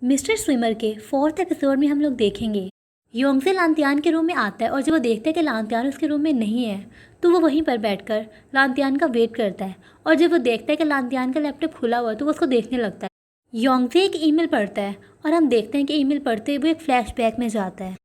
Mister swimmer के 4th episode में हम लोग देखेंगे योंगजे लांतियान के रूम में आता है और जब वो देखता है कि लांतियान उसके रूम में नहीं है तो वो वहीं पर बैठकर लांतियान का वेट करता है। और जब वो देखता है कि लांतियान का लैपटॉप खुला हुआ है तो वो उसको देखने लगता है। योंगजे एक ईमेल पढ़ता है और हम देखते हैं कि ईमेल पढ़ते हुए एक फ्लैशबैक में जाता है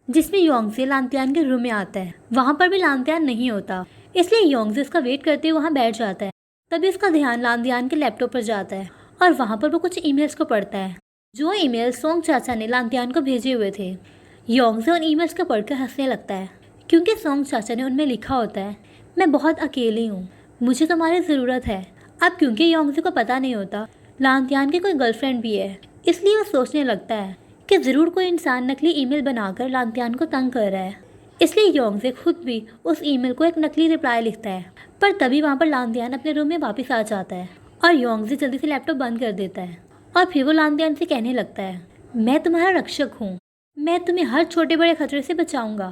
जिसमें योंगजे लांतियान के रूम में आता है। वहाँ पर भी लांतियान नहीं होता, इसलिए योंगजे उसका वेट करते हुए वहाँ बैठ जाता है। तभी उसका ध्यान लांतियान के लैपटॉप पर जाता है और वहाँ पर वो कुछ ईमेल्स को पढ़ता है जो ईमेल सोंग चाचा ने लांतियान को भेजे हुए थे। योंगजे उन ईमेल्स को पढ़कर हंसने लगता है क्योंकि सोंग चाचा ने उनमें लिखा होता है, मैं बहुत अकेली हूँ, मुझे तुम्हारी ज़रूरत है। अब क्योंकि योंगजे को पता नहीं होता लांतियान की कोई गर्लफ्रेंड भी है, इसलिए वो सोचने लगता है कि ज़रूर कोई इंसान नकली ईमेल बनाकर लांतियान को तंग कर रहा है। इसलिए योंगजे खुद भी उस ईमेल को एक नकली रिप्लाई लिखता है। पर तभी वहाँ पर लांतियान अपने रूम में वापस आ जाता है और योंगजे जल्दी से लैपटॉप बंद कर देता है और फिर वो लांतियान से कहने लगता है, मैं तुम्हारा रक्षक हूँ, मैं तुम्हें हर छोटे बड़े खतरे से बचाऊंगा।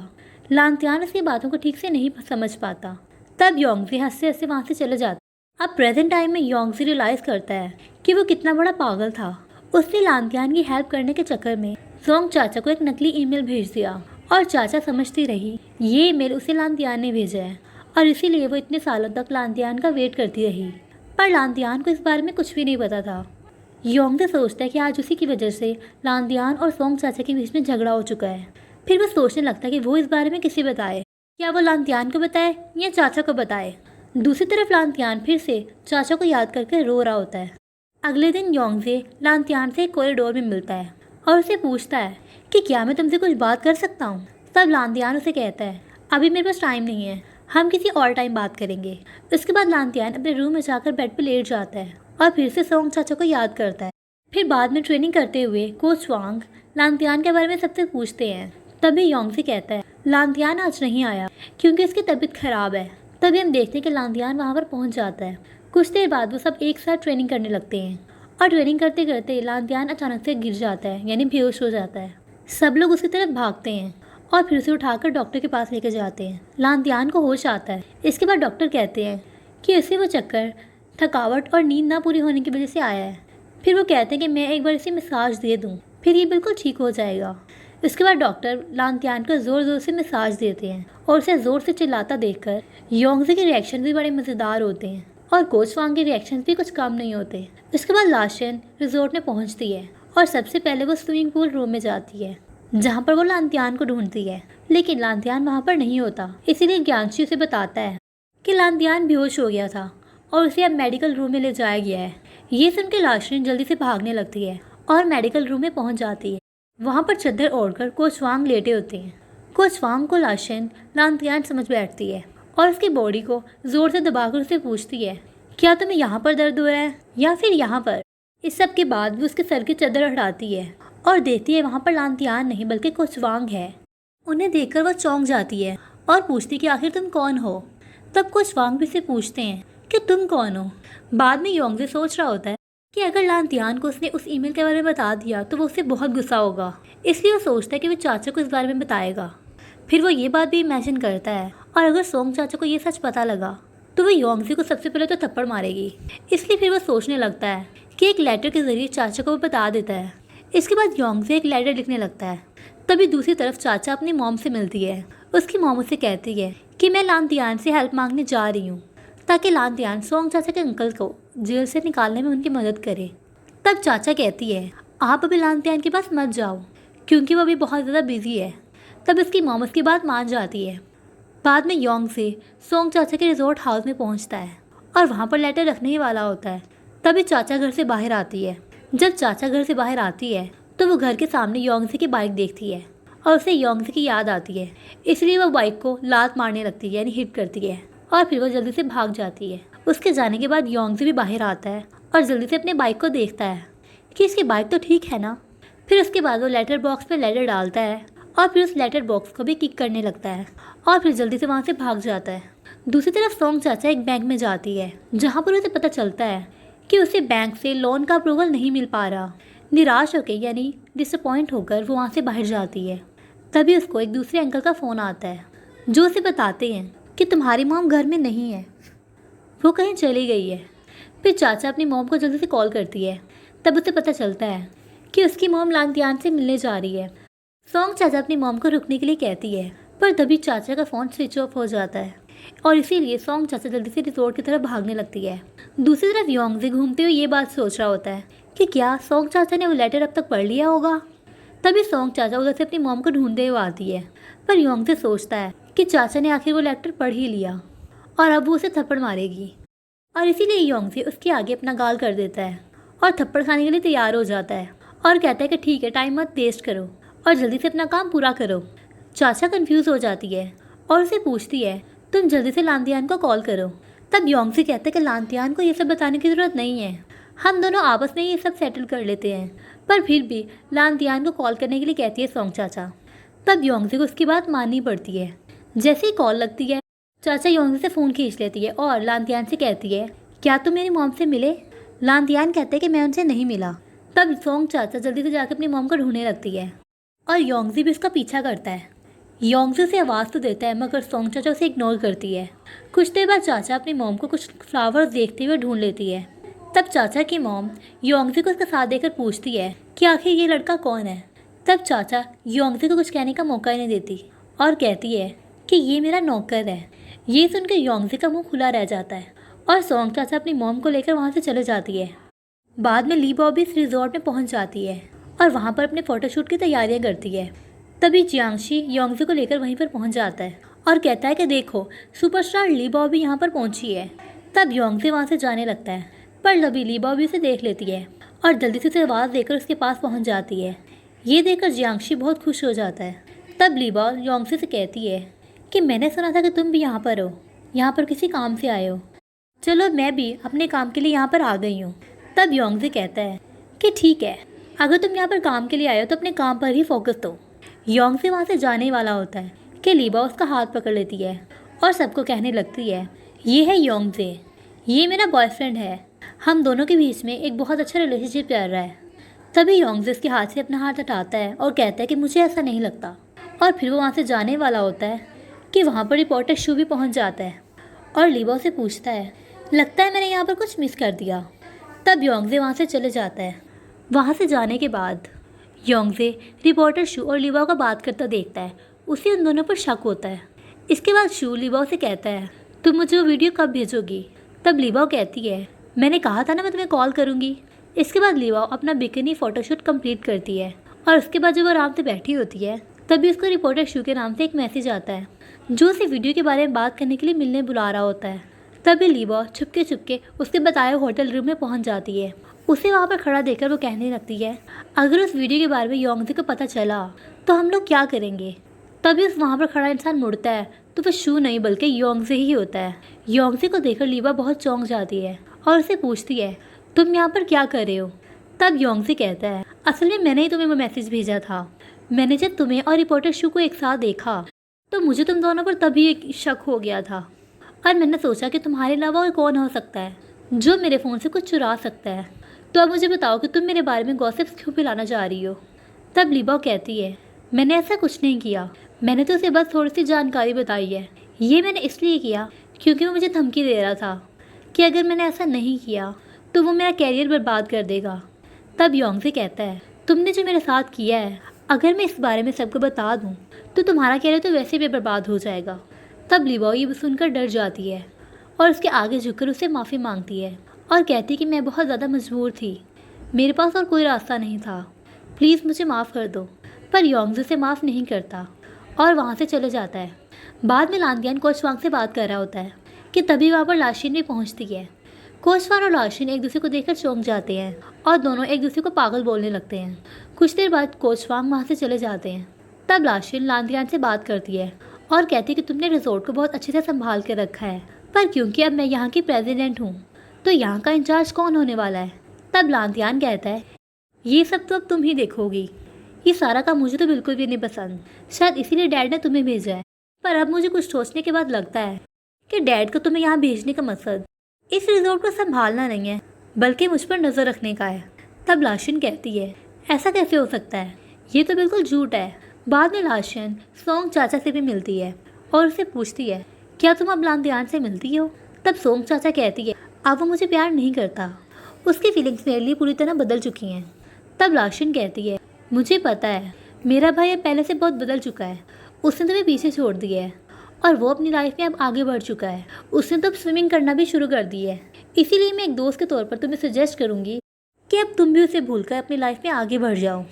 लांतियान उसकी बातों को ठीक से नहीं समझ पाता। तब योंगजे हंसते हंसते वहाँ से चले जाता। अब प्रेजेंट टाइम में योंगजे रियलाइज़ करता है कि वो कितना बड़ा पागल था। उसने लांतियान की हेल्प करने के चक्कर में सोंग चाचा को एक नकली ईमेल भेज दिया और चाचा समझती रही ये ईमेल उसे लांतियान ने भेजा है और इसीलिए वो इतने सालों तक लांतियान का वेट करती रही। पर लांतियान को इस बारे में कुछ भी नहीं पता था। योंगजे सोचता है कि आज उसी की वजह से लांतियान और सोंग चाचा के बीच में झगड़ा हो चुका है। फिर वो सोचने लगता है कि वो इस बारे में किसे बताए, क्या वो लांतियान को बताए या चाचा को बताए। दूसरी तरफ लांतियान फिर से चाचा को याद करके रो रहा होता है। अगले दिन योंगजे लांतियान से एक कॉरिडोर में मिलता है और उसे पूछता है कि क्या मैं तुमसे कुछ बात कर सकता हूँ। तब लांतियान उसे कहता है, अभी मेरे पास टाइम नहीं है, हम किसी और टाइम बात करेंगे। उसके बाद लांतियान अपने रूम में जाकर बेड पर लेट जाता है और फिर से सोंग चाचा को याद करता है। फिर बाद में ट्रेनिंग करते हुए कोच वांग लांतियान के बारे में सबसे पूछते हैं। तभी योंगजे कहता है, लांतियान आज नहीं आया क्योंकि उसकी तबीयत खराब है। तभी हम देखते हैं कि लांतियान वहाँ पर पहुँच जाता है। कुछ देर बाद वो सब एक साथ ट्रेनिंग करने लगते हैं और ट्रेनिंग करते करते लांतियान अचानक से गिर जाता है, यानी बेहोश हो जाता है। सब लोग उसकी तरफ भागते हैं और फिर उसे उठाकर डॉक्टर के पास लेकर जाते हैं। लांतियान को होश आता है। इसके बाद डॉक्टर कहते हैं कि उसे वो चक्कर, थकावट और नींद ना पूरी होने की वजह से आया है। फिर वो कहते हैं कि मैं एक बार इसे मसाज दे दूं, फिर ये बिल्कुल ठीक हो जाएगा। इसके बाद डॉक्टर लांतियान को ज़ोर ज़ोर से मसाज देते हैं और उसे ज़ोर से चिल्लाता देखकर योंगजे के रिएक्शन भी बड़े मज़ेदार होते हैं और कोच वांग के रिएक्शन भी कुछ कम नहीं होते। इसके बाद लाशन रिजोर्ट में पहुँचती है और सबसे पहले वो स्विमिंग पूल रूम में जाती है जहाँ पर वो लांतियान को ढूंढती है, लेकिन लांतियान वहाँ पर नहीं होता। इसीलिए ज्ञानशी उसे बताता है कि लांतियान बेहोश हो गया था और उसे अब मेडिकल रूम में ले जाया गया है। ये सुनकर लाशन जल्दी से भागने लगती है और मेडिकल रूम में पहुंच जाती है। वहां पर चादर ओढ़कर कोच वांग लेटे होते हैं। कोच वांग को लाशन लांतियान समझ बैठती है और उसकी बॉडी को जोर से दबाकर उसे पूछती है, क्या तुम्हें यहाँ पर दर्द हो रहा है या फिर यहाँ पर। इस सब के बाद वो उसके सर की चादर हटाती है और देखती है वहाँ पर लांतियान नहीं बल्कि कोच वांग है। उन्हें देखकर वो चौंक जाती है और पूछती कि आखिर तुम कौन हो। तब कोच वांग भी से पूछते हैं कि तुम कौन हो। बाद में योंगजे सोच रहा होता है कि अगर लांतियान को उसने उस ईमेल के बारे में बता दिया तो वो उससे बहुत गुस्सा होगा, इसलिए वो सोचता है कि वो चाचा को इस बारे में बताएगा। फिर वो ये बात भी इमेजिन करता है और अगर सोंग चाचा को ये सच पता लगा तो वो योंगजे को सबसे पहले तो थप्पड़ मारेगी। इसलिए फिर वो सोचने लगता है कि एक लेटर के जरिए चाचा को वो बता देता है। इसके बाद योंगजे एक लेटर लिखने लगता है। तभी दूसरी तरफ चाचा अपनी मॉम से मिलती है। उसकी मॉम उसे कहती है कि मैं लांतियान से हेल्प मांगने जा रही हूँ ताकि लांतियान सोंग चाचा के अंकल को जेल से निकालने में उनकी मदद करे। तब चाचा कहती है, आप अभी लांतियान के पास मत जाओ क्योंकि वो अभी बहुत ज़्यादा बिजी है। तब उसकी मॉम उसकी बात मान जाती है। बाद में योंगजे सोंग चाचा के रिजॉर्ट हाउस में पहुंचता है और वहां पर लेटर रखने ही वाला होता है। तभी चाचा घर से बाहर आती है। जब चाचा घर से बाहर आती है तो वो घर के सामने योंगजे की बाइक देखती है और उसे योंगजे की याद आती है, इसलिए वो बाइक को लात मारने लगती है, यानी हिट करती है और फिर वो जल्दी से भाग जाती है। उसके जाने के बाद योंगजे भी बाहर आता है और जल्दी से अपने बाइक को देखता है कि इसकी बाइक तो ठीक है ना। फिर उसके बाद वो लेटर बॉक्स में लेटर डालता है और फिर उस लेटर बॉक्स को भी किक करने लगता है और फिर जल्दी से वहाँ से भाग जाता है। दूसरी तरफ सोंग चाचा एक बैंक में जाती है जहाँ पर उसे पता चलता है कि उसे बैंक से लोन का अप्रूवल नहीं मिल पा रहा। निराश होकर यानी डिसअपॉइंट होकर वो वहाँ से बाहर जाती है। तभी उसको एक दूसरे अंकल का फ़ोन आता है जो उसे बताते हैं कि तुम्हारी मॉम घर में नहीं है, वो कहीं चली गई है। फिर चाचा अपनी मॉम को जल्दी से कॉल करती है। तब उसे पता चलता है कि उसकी मॉम लांतियान से मिलने जा रही है। सोंग चाचा अपनी मॉम को रुकने के लिए कहती है, पर तभी चाचा का फ़ोन स्विच ऑफ हो जाता है और इसीलिए सोंग चाचा जल्दी से रिजॉर्ट की तरफ भागने लगती है। दूसरी तरफ योंगजे घूमते हुए ये बात सोच रहा होता है कि क्या सोंग चाचा ने वो लेटर अब तक पढ़ लिया होगा। तभी सोंग चाचा उधर से अपनी मॉम को ढूंढते हुए आती है, पर योंगजे सोचता है कि चाचा ने आखिर वो लेटर पढ़ ही लिया और अब वो उसे थप्पड़ मारेगी, और इसीलिए योंगजे उसके आगे अपना गाल कर देता है और थप्पड़ खाने के लिए तैयार हो जाता है और कहता है कि ठीक है, टाइम मत वेस्ट करो और जल्दी से अपना काम पूरा करो। चाचा कंफ्यूज हो जाती है और उसे पूछती है, तुम जल्दी से लांतियान को कॉल करो। तब योंगजे कहता है कि लांतियान को ये सब बताने की ज़रूरत नहीं है, हम दोनों आपस में ये सब सेटल कर लेते हैं। पर फिर भी लांतियान को कॉल करने के लिए कहती है सोंग चाचा। तब योंगजे को उसकी बात माननी पड़ती है। जैसे ही कॉल लगती है, चाचा योंगजे से फ़ोन खींच लेती है और लांतियान से कहती है, क्या तुम मेरी मॉम से मिले? लांतियान कहते हैं कि मैं उनसे नहीं मिला। तब सोंग चाचा जल्दी से जाकर अपनी मॉम को ढूंढने लगती है और योंगजे भी उसका पीछा करता है। योंगजे से आवाज़ तो देता है, मगर सोंग चाचा उसे इग्नोर करती है। कुछ देर बाद चाचा अपनी मॉम को कुछ फ्लावर्स देखते हुए ढूंढ लेती है। तब चाचा की मॉम योंगजे को उसका साथ देकर पूछती है कि आखिर ये लड़का कौन है। तब चाचा योंगजे को कुछ कहने का मौका ही नहीं देती और कहती है कि ये मेरा नौकर है। ये सुनकर योंगजे का मुंह खुला रह जाता है और सोंग चाचा अपनी मॉम को लेकर वहाँ से चले जाती है। बाद में ली बॉबी इस रिजॉर्ट में पहुँच जाती है और वहाँ पर अपने फ़ोटोशूट की तैयारियाँ करती है। तभी जियांगशी योंगजे को लेकर वहीं पर पहुँच जाता है और कहता है कि देखो, सुपरस्टार ली बॉबी यहाँ पर पहुँची है। तब योंगजे वहाँ से जाने लगता है, पर तभी ली बॉबी उसे देख लेती है और जल्दी से उसे आवाज़ देकर उसके पास पहुँच जाती है। ये देखकर जियांगशी बहुत खुश हो जाता है। तब ली बॉ योंगजे से कहती है कि मैंने सुना था कि तुम भी यहाँ पर हो, यहाँ पर किसी काम से आए हो। चलो, मैं भी अपने काम के लिए यहाँ पर आ गई हूँ। तब योंगजे कहता है कि ठीक है, अगर तुम यहाँ पर काम के लिए आए हो तो अपने काम पर ही फोकस दो। योंगजे वहाँ से जाने वाला होता है कि लीबा उसका हाथ पकड़ लेती है और सबको कहने लगती है, ये है योंगजे, ये मेरा बॉयफ्रेंड है, हम दोनों के बीच में एक बहुत अच्छा रिलेशनशिप चल रहा है। तभी योंगजे उसके हाथ से अपना हाथ हटाता है और कहता है कि मुझे ऐसा नहीं लगता। और फिर वो वहाँ से जाने वाला होता है कि वहाँ पर रिपोर्टर शू भी पहुँच जाता है और लीबा से पूछता है, लगता है मैंने यहाँ पर कुछ मिस कर दिया। तब योंगजे वहाँ से चले जाता है। वहाँ से जाने के बाद योंगजे रिपोर्टर शू और लीबा को बात करता देखता है। उसे उन दोनों पर शक होता है। इसके बाद शू लीबा से कहता है, तुम मुझे वो वीडियो कब भेजोगी? तब लीबा कहती है, मैंने कहा था ना मैं तुम्हें कॉल करूँगी। इसके बाद लीबा अपना बिकिनी फ़ोटोशूट कंप्लीट करती है और उसके बाद जब वो आराम से बैठी होती है, तभी उसको रिपोर्टर शू के नाम से एक मैसेज आता है जो उसे वीडियो के बारे में बात करने के लिए मिलने बुला रहा होता है। तभी लीबा छुपके छुपके उसके बताए होटल रूम में पहुंच जाती है। उसे वहां पर खड़ा देखकर वो कहने लगती है, अगर उस वीडियो के बारे में योंगजे को पता चला तो हम लोग क्या करेंगे? तभी उस वहाँ पर खड़ा इंसान मुड़ता है तो वह शू नहीं बल्कि योंगजे ही होता है। योंगजे को देखकर लीबा बहुत चौंक जाती है और उसे पूछती है, तुम यहाँ पर क्या कर रहे हो? तब योंगजे कहता है, असल में मैंने ही तुम्हें वो मैसेज भेजा था। मैंने जब तुम्हें और रिपोर्टर शू को एक साथ देखा तो मुझे तुम दोनों पर तभी एक शक हो गया था और मैंने सोचा कि तुम्हारे अलावा और कौन हो सकता है जो मेरे फ़ोन से कुछ चुरा सकता है। तो अब मुझे बताओ कि तुम मेरे बारे में गॉसिप्स क्यों फैलाना चाह रही हो? तब लीबा कहती है, मैंने ऐसा कुछ नहीं किया, मैंने तो उसे बस थोड़ी सी जानकारी बताई है। ये मैंने इसलिए किया क्योंकि वो मुझे धमकी दे रहा था कि अगर मैंने ऐसा नहीं किया तो वो मेरा कैरियर बर्बाद कर देगा। तब योंगजे कहता है, तुमने जो मेरे साथ किया है, अगर मैं इस बारे में सबको बता दूँ तो तुम्हारा कैरियर तो वैसे भी बर्बाद हो जाएगा। तब लीबा ये सुनकर डर जाती है और उसके आगे झुककर उसे माफ़ी मांगती है और कहती कि मैं बहुत ज़्यादा मजबूर थी, मेरे पास और कोई रास्ता नहीं था, प्लीज़ मुझे माफ़ कर दो। पर योंगजे से माफ़ नहीं करता और वहाँ से चले जाता है। बाद में लांतियान कोचवांग से बात कर रहा होता है कि तभी वहाँ पर लाशिन भी पहुँचती है। कोचवान और लाशिन एक दूसरे को देखकर चौंक जाते हैं और दोनों एक दूसरे को पागल बोलने लगते हैं। कुछ देर बाद कोचवांग वहाँ से चले जाते हैं। तब लाशिन लांतियान से बात करती है और कहती है कि तुमने रिजॉर्ट को बहुत अच्छे से संभाल के रखा है, पर क्योंकि अब मैं यहाँ की प्रेसिडेंट हूँ तो यहाँ का इंचार्ज कौन होने वाला है? तब लांतियान कहता है, ये सब तो अब तुम ही देखोगी, ये सारा काम मुझे तो बिल्कुल भी नहीं पसंद, शायद इसीलिए डैड ने तुम्हें भेजा है। पर अब मुझे कुछ सोचने के बाद लगता है कि डैड को तुम्हें यहाँ भेजने का मकसद इस रिजॉर्ट को संभालना नहीं है बल्कि मुझ पर नज़र रखने का है। तब लाशिन कहती है, ऐसा कैसे हो सकता है, ये तो बिल्कुल झूठ है। बाद में लाशिन सोंग चाचा से भी मिलती है और उससे पूछती है, क्या तुम अब लांतियान से मिलती हो? तब सोंग चाचा कहती है, अब वो मुझे प्यार नहीं करता, उसकी फीलिंग्स मेरे लिए पूरी तरह बदल चुकी हैं। तब लाशन कहती है, मुझे पता है मेरा भाई अब पहले से बहुत बदल चुका है। उसने तुम्हें पीछे छोड़ दिया है और वो अपनी लाइफ में अब आगे बढ़ चुका है। उसने तो अब स्विमिंग करना भी शुरू कर दी है। इसीलिए मैं एक दोस्त के तौर पर तुम्हें सजेस्ट करूँगी कि अब तुम भी उसे भूलकर अपनी लाइफ में आगे बढ़ जाओ।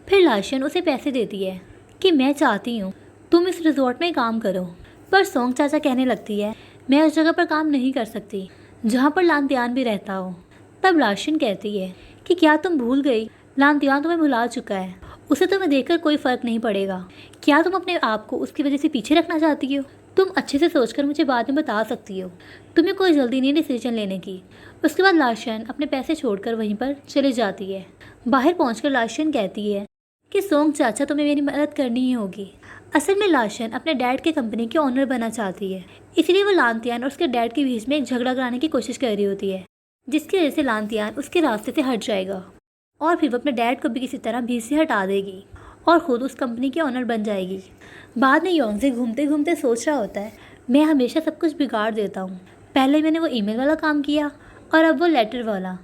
फिर लाशन उसे पैसे देती है कि मैं चाहती हूँ तुम इस रिजॉर्ट में काम करो। पर सोंग चाचा कहने लगती है, मैं उस जगह पर काम नहीं कर सकती जहाँ पर लांतियान भी रहता हो। तब लाशन कहती है कि क्या तुम भूल गई, लांतियान तुम्हें भुला चुका है। उसे तुम्हें देखकर कोई फ़र्क नहीं पड़ेगा। क्या तुम अपने आप को उसकी वजह से पीछे रखना चाहती हो? तुम अच्छे से सोचकर मुझे बाद में बता सकती हो। तुम्हें कोई जल्दी नहीं डिसीजन लेने की। उसके बाद लाशन अपने पैसे छोड़कर वहीं पर चली जाती है। बाहर पहुंचकर लाशन कहती है कि सोंग चाचा तुम्हें मेरी मदद करनी ही होगी। असल में लाशन अपने डैड के कंपनी के ओनर बनना चाहती है। इसलिए वो लांतियान और उसके डैड के बीच में एक झगड़ा कराने की कोशिश कर रही होती है, जिसकी वजह से लांतियान उसके रास्ते से हट जाएगा और फिर वो अपने डैड को भी किसी तरह बीच से हटा देगी और ख़ुद उस कंपनी की ओनर बन जाएगी। बाद में योंगजे घूमते घूमते सोच रहा होता है, मैं हमेशा सब कुछ बिगाड़ देता हूँ। पहले मैंने वो ईमेल वाला काम किया और अब वो लेटर वाला।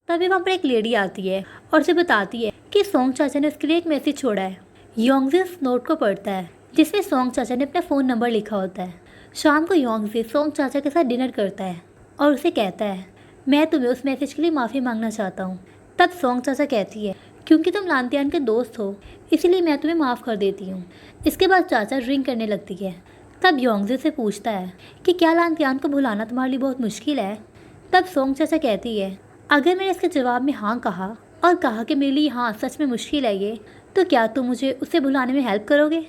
तभी वहाँ पर एक लेडी आती है और उसे बताती है कि सोंग चाचा ने उसके लिए एक मैसेज छोड़ा है। योंगजे उस नोट को पढ़ता है जिसमें सोंग चाचा ने अपना फ़ोन नंबर लिखा होता है। शाम को योंगजे सोंग चाचा के साथ डिनर करता है और उसे कहता है, मैं तुम्हें उस मैसेज के लिए माफ़ी मांगना चाहता हूँ। तब सोंग चाचा कहती है, क्योंकि तुम लांतियान के दोस्त हो इसलिए मैं तुम्हें माफ़ कर देती हूँ। इसके बाद चाचा ड्रिंक करने लगती है। तब योंगजे से पूछता है कि क्या लांतियान को भुलाना तुम्हारे लिए बहुत मुश्किल है? तब सोंग चाचा कहती है, अगर मैंने इसके जवाब में हाँ कहा और कहा कि मेरे लिए हाँ सच में मुश्किल है ये, तो क्या तुम मुझे उसे भुलाने में हेल्प करोगे?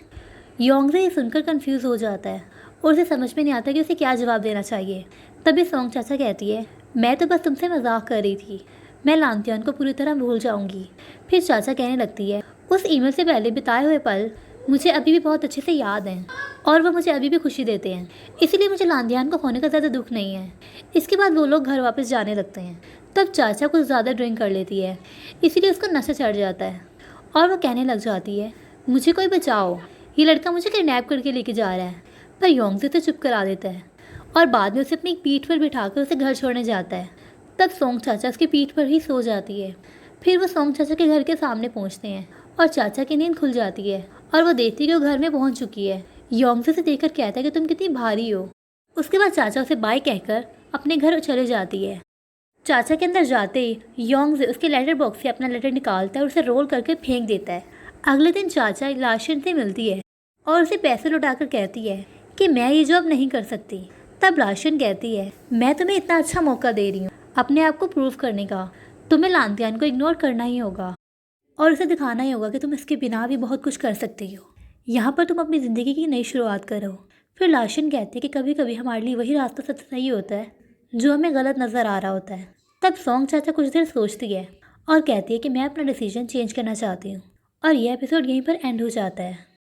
योंगजे ये सुनकर कंफ्यूज हो जाता है और उसे समझ में नहीं आता कि उसे क्या जवाब देना चाहिए। तभी सोंग चाचा कहती है, मैं तो बस तुमसे मजाक कर रही थी, मैं लांतियान को पूरी तरह भूल जाऊंगी। फिर चाचा कहने लगती है, उस ईमेल से पहले बिताए हुए पल मुझे अभी भी बहुत अच्छे से याद हैं और वो मुझे अभी भी खुशी देते हैं। इसीलिए मुझे लांतियान को खोने का ज़्यादा दुख नहीं है। इसके बाद वो लोग घर वापस जाने लगते हैं। तब चाचा कुछ ज़्यादा ड्रिंक कर लेती है, इसीलिए उसको नशा चढ़ जाता है और वो कहने लग जाती है, मुझे कोई बचाओ, ये लड़का मुझे किडनैप करके लेके जा रहा है। पर योंगजे तो चुप करा देता है और बाद में उसे अपनी पीठ पर बिठाकर उसे घर छोड़ने जाता है। तब सोंग चाचा उसकी पीठ पर ही सो जाती है। फिर वो सोंग चाचा के घर के सामने पहुंचते हैं और चाचा की नींद खुल जाती है और वो देखती है कि वो घर में पहुंच चुकी है। योंगजे से देखकर कहता है कि तुम कितनी भारी हो। उसके बाद चाचा उसे बाय कहकर अपने घर चले जाती है। चाचा के अंदर जाते ही योंगजे उसके लेटर बॉक्स से अपना लेटर निकालता है और उसे रोल करके फेंक देता है। अगले दिन चाचा लाशन से मिलती है और उसे पैसे लौटाकर कहती है कि मैं ये जॉब नहीं कर सकती। तब लाशन कहती है, मैं तुम्हें इतना अच्छा मौका दे रही हूँ अपने आप को प्रूव करने का, तुम्हें लांतियान को इग्नोर करना ही होगा और उसे दिखाना ही होगा कि तुम इसके बिना भी बहुत कुछ कर सकती हो। यहाँ पर तुम अपनी ज़िंदगी की नई शुरुआत करो। फिर लाशन कहते हैं कि कभी कभी हमारे लिए वही रास्ता सबसे सही होता है जो हमें गलत नज़र आ रहा होता है। तब सोंग चाचा कुछ देर सोचती है और कहती है कि मैं अपना डिसीजन चेंज करना चाहती हूँ और यह एपिसोड यहीं पर एंड हो जाता है।